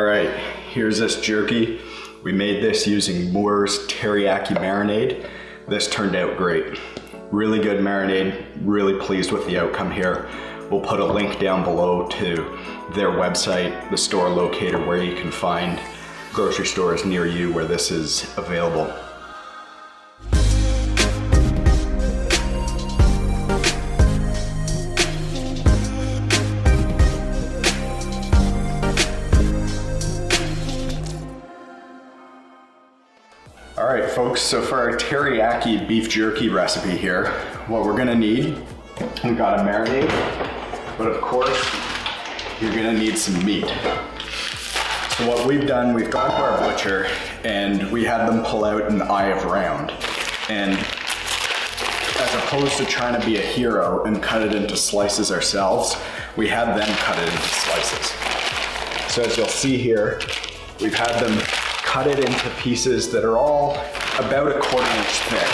All right, here's this jerky. We made this using Moore's Teriyaki marinade. This turned out great. Really good marinade, really pleased with the outcome here. We'll put a link down below to their website, the store locator where you can find grocery stores near you where this is available. All right, folks, so for our teriyaki beef jerky recipe here, what we're gonna need, we've got a marinade, but of course, you're gonna need some meat. So what we've done, we've gone to our butcher and we had them pull out an eye of round. And as opposed to trying to be a hero and cut it into slices ourselves, we had them cut it into slices. So as you'll see here, we've had them cut it into pieces that are all about a 1/4 inch thick.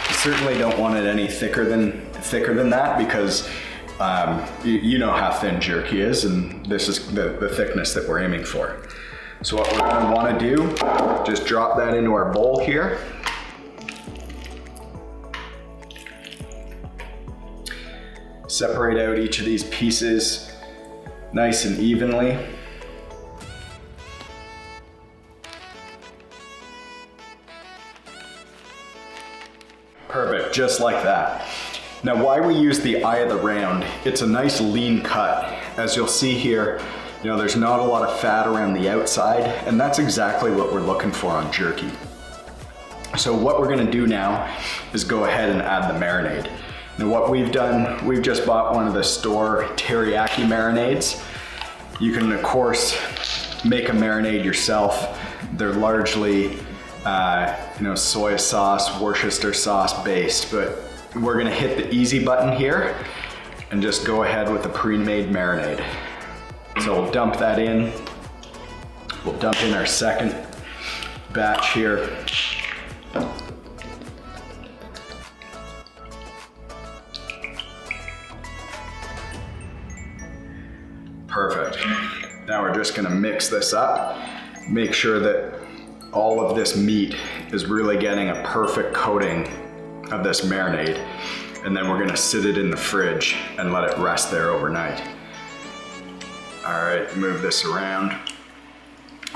You certainly don't want it any thicker than that because you know how thin jerky is, and this is the thickness that we're aiming for. So what we're going to want to do, just drop that into our bowl here. Separate out each of these pieces nice and evenly. Perfect, just like that. Now why we use the eye of the round, it's a nice lean cut. As you'll see here, you know, there's not a lot of fat around the outside, and that's exactly what we're looking for on jerky. So what we're gonna do now is go ahead and add the marinade. Now what we've done, we've just bought one of the store teriyaki marinades. You can of course make a marinade yourself. They're largely soy sauce, Worcester sauce based, but we're gonna hit the easy button here and just go ahead with the pre-made marinade. So we'll dump that in. We'll dump in our second batch here. Perfect. Now we're just gonna mix this up. Make sure that all of this meat is really getting a perfect coating of this marinade, and then we're gonna sit it in the fridge and let it rest there overnight. All right, move this around.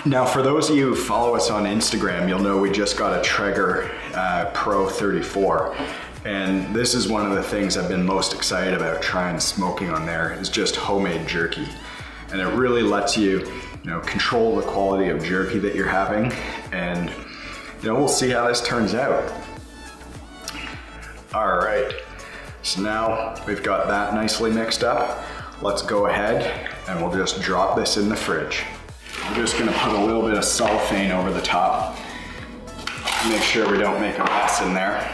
Now for those of you who follow us on Instagram, you'll know we just got a Traeger Pro 34, and this is one of the things I've been most excited about trying smoking on there is just homemade jerky. And it really lets you, control the quality of jerky that you're having, and we'll see how this turns out. All right, so now we've got that nicely mixed up. Let's go ahead and we'll just drop this in the fridge. I'm just gonna put a little bit of cellophane over the top. Make sure we don't make a mess in there.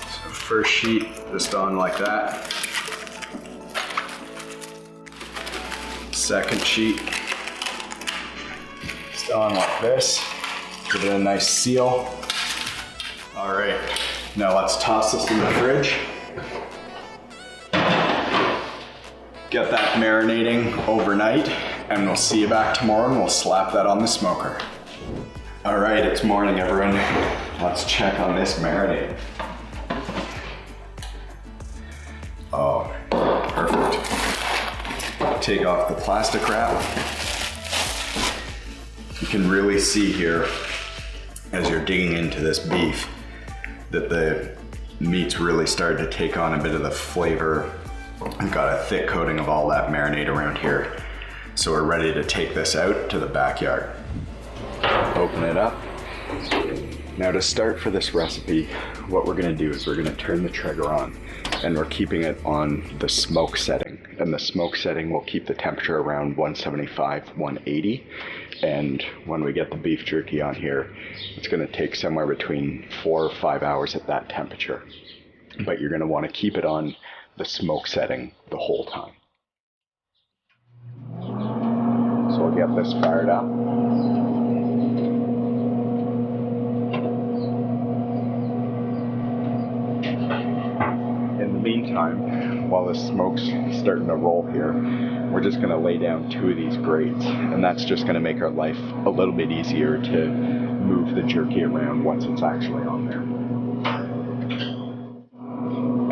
So first sheet just on like that. Second sheet, just on like this. Give it a nice seal. All right, now let's toss this in the fridge. Get that marinating overnight, and we'll see you back tomorrow and we'll slap that on the smoker. All right, it's morning, everyone. Let's check on this marinade. Oh, perfect. Take off the plastic wrap. You can really see here, as you're digging into this beef, that the meat's really started to take on a bit of the flavor. We've got a thick coating of all that marinade around here. So we're ready to take this out to the backyard. Open it up. Now to start for this recipe, what we're gonna do is we're gonna turn the Traeger on, and we're keeping it on the smoke setting. And the smoke setting will keep the temperature around 175, 180. And when we get the beef jerky on here, it's gonna take somewhere between 4 or 5 hours at that temperature. But you're gonna wanna keep it on the smoke setting the whole time. So we'll get this fired up. In the meantime, while the smoke's starting to roll here, we're just gonna lay down 2 of these grates, and that's just gonna make our life a little bit easier to move the jerky around once it's actually on there.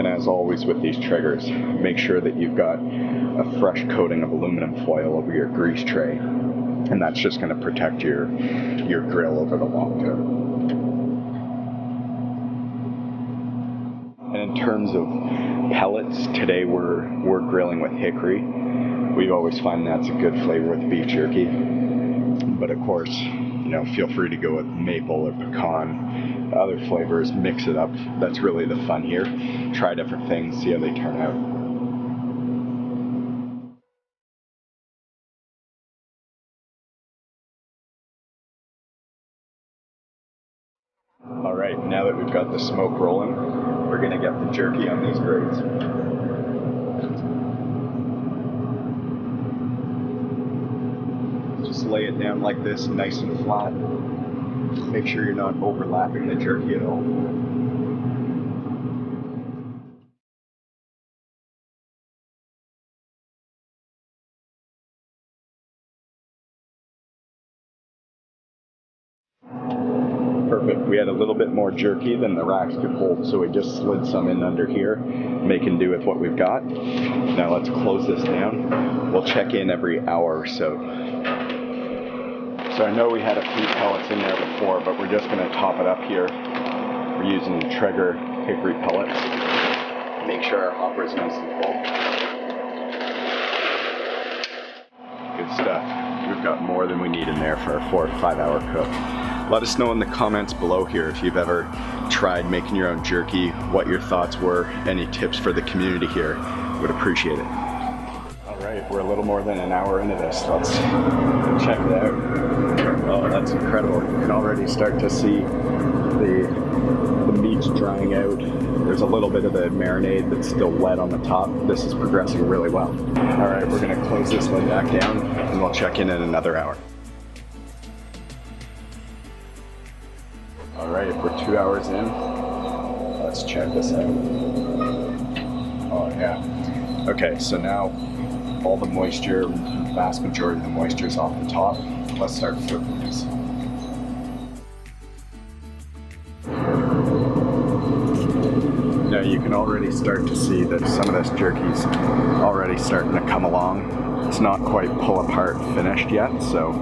And as always with these triggers, make sure that you've got a fresh coating of aluminum foil over your grease tray, and that's just gonna protect your grill over the long term. And in terms of pellets, today we're grilling with hickory. We always find that's a good flavor with beef jerky. But of course, you know, feel free to go with maple or pecan, other flavors, mix it up. That's really the fun here. Try different things, see how they turn out. All right, now that we've got the smoke rolling, we're gonna get the jerky on these grates. Just lay it down like this, nice and flat. Make sure you're not overlapping the jerky at all. Perfect. We had a little bit more jerky than the racks could hold, so we just slid some in under here, making do with what we've got. Now let's close this down. We'll check in every hour or so. So I know we had a few pellets in there before, but we're just gonna top it up here. We're using Traeger hickory pellets. Make sure our hopper's nice and full. Good stuff. We've got more than we need in there for a 4 or 5 hour cook. Let us know in the comments below here if you've ever tried making your own jerky, what your thoughts were, any tips for the community here. Would appreciate it. All right, we're a little more than an hour into this. Let's check it out. Oh, that's incredible. You can already start to see the meat's drying out. There's a little bit of the marinade that's still wet on the top. This is progressing really well. All right, we're gonna close this lid back down and we'll check in another hour. All right, we're 2 hours in. Let's check this out. Oh yeah. Okay, so now all the moisture, vast majority of the moisture is off the top. Let's start flipping this. Now you can already start to see that some of this jerky's already starting to come along. It's not quite pull apart finished yet, so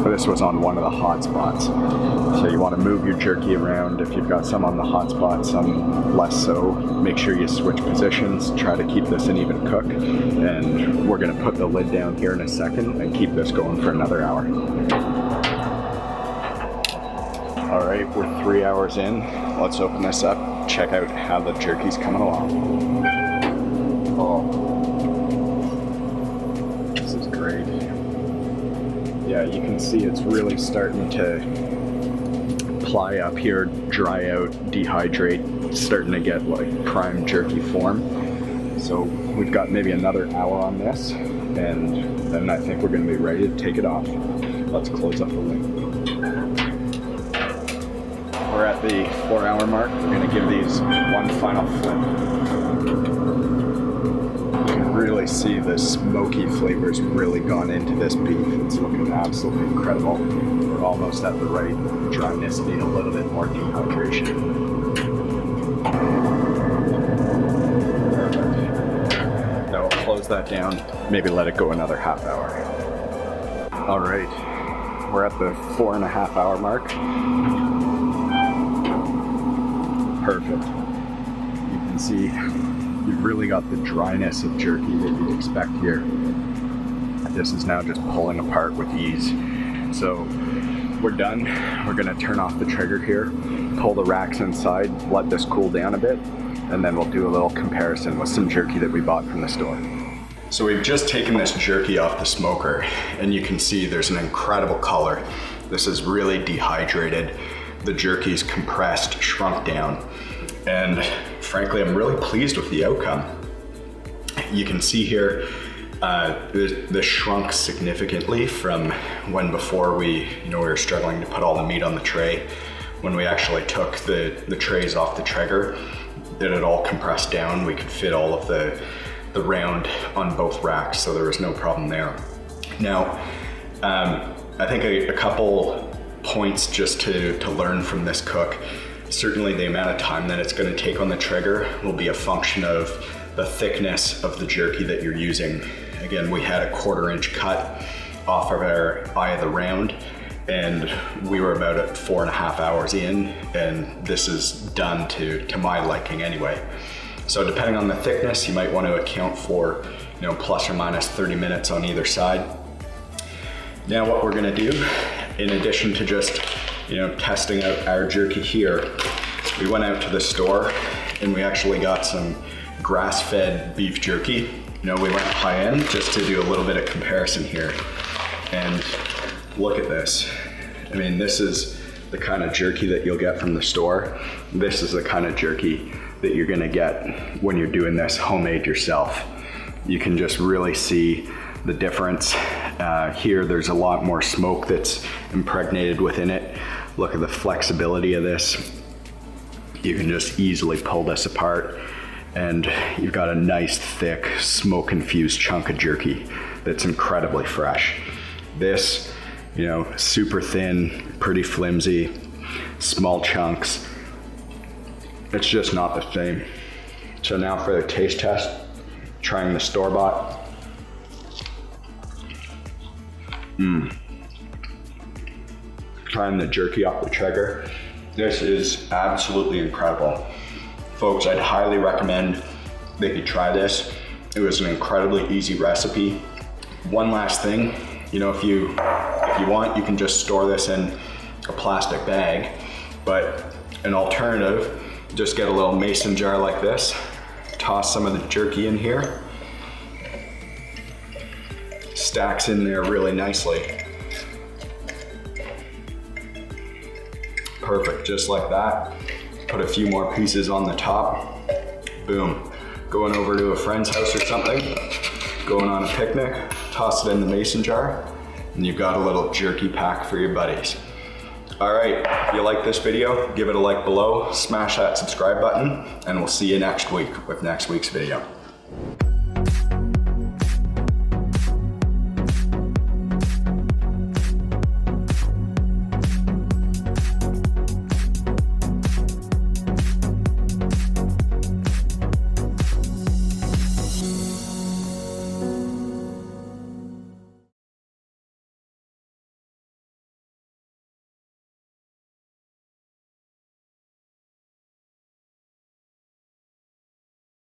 this was on one of the hot spots. So you want to move your jerky around. If you've got some on the hot spot, some less so, make sure you switch positions. Try to keep this an even cook. And we're going to put the lid down here in a second and keep this going for another hour. All right, we're 3 hours in. Let's open this up, check out how the jerky's coming along. Oh. Yeah, you can see it's really starting to ply up here, dry out, dehydrate, starting to get like prime jerky form. So we've got maybe another hour on this, and then I think we're going to be ready to take it off. Let's close up the lid. We're at the 4 hour mark. We're going to give these one final flip. Really see the smoky flavors really gone into this beef. It's looking absolutely incredible. We're almost at the right dryness, need a little bit more dehydration. Perfect. Now we'll close that down, maybe let it go another half hour. All right, we're at the 4.5 hour mark. Perfect. You can see you've really got the dryness of jerky that you'd expect here. This is now just pulling apart with ease. So we're done. We're gonna turn off the trigger here, pull the racks inside, let this cool down a bit, and then we'll do a little comparison with some jerky that we bought from the store. So we've just taken this jerky off the smoker, and you can see there's an incredible color. This is really dehydrated. The jerky's compressed, shrunk down. And frankly, I'm really pleased with the outcome. You can see here, this shrunk significantly from when before we were struggling to put all the meat on the tray. When we actually took the trays off the Traeger, it had all compressed down. We could fit all of the the round on both racks, so there was no problem there. Now, I think a couple points just to learn from this cook. Certainly the amount of time that it's going to take on the trigger will be a function of the thickness of the jerky that you're using. Again, we had a 1/4 inch cut off of our eye of the round, and we were about at 4.5 hours in, and this is done to my liking anyway. So depending on the thickness, you might want to account for, plus or minus 30 minutes on either side. Now what we're gonna do, in addition to just, testing out our jerky here, we went out to the store and we actually got some grass-fed beef jerky. We went high end just to do a little bit of comparison here. And look at this. I mean, this is the kind of jerky that you'll get from the store. This is the kind of jerky that you're gonna get when you're doing this homemade yourself. You can just really see the difference. Here, there's a lot more smoke that's impregnated within it. Look at the flexibility of this. You can just easily pull this apart, and you've got a nice, thick, smoke-infused chunk of jerky that's incredibly fresh. This, super thin, pretty flimsy, small chunks. It's just not the same. So now for the taste test, trying the store-bought. Trying the jerky off the trigger. This is absolutely incredible. Folks, I'd highly recommend that you try this. It was an incredibly easy recipe. One last thing, if you want, you can just store this in a plastic bag, but an alternative, just get a little mason jar like this, toss some of the jerky in here, stacks in there really nicely. Perfect, just like that. Put a few more pieces on the top. Boom. Going over to a friend's house or something, going on a picnic, toss it in the mason jar, and you've got a little jerky pack for your buddies. All right, if you like this video, give it a like below, smash that subscribe button, and we'll see you next week with next week's video.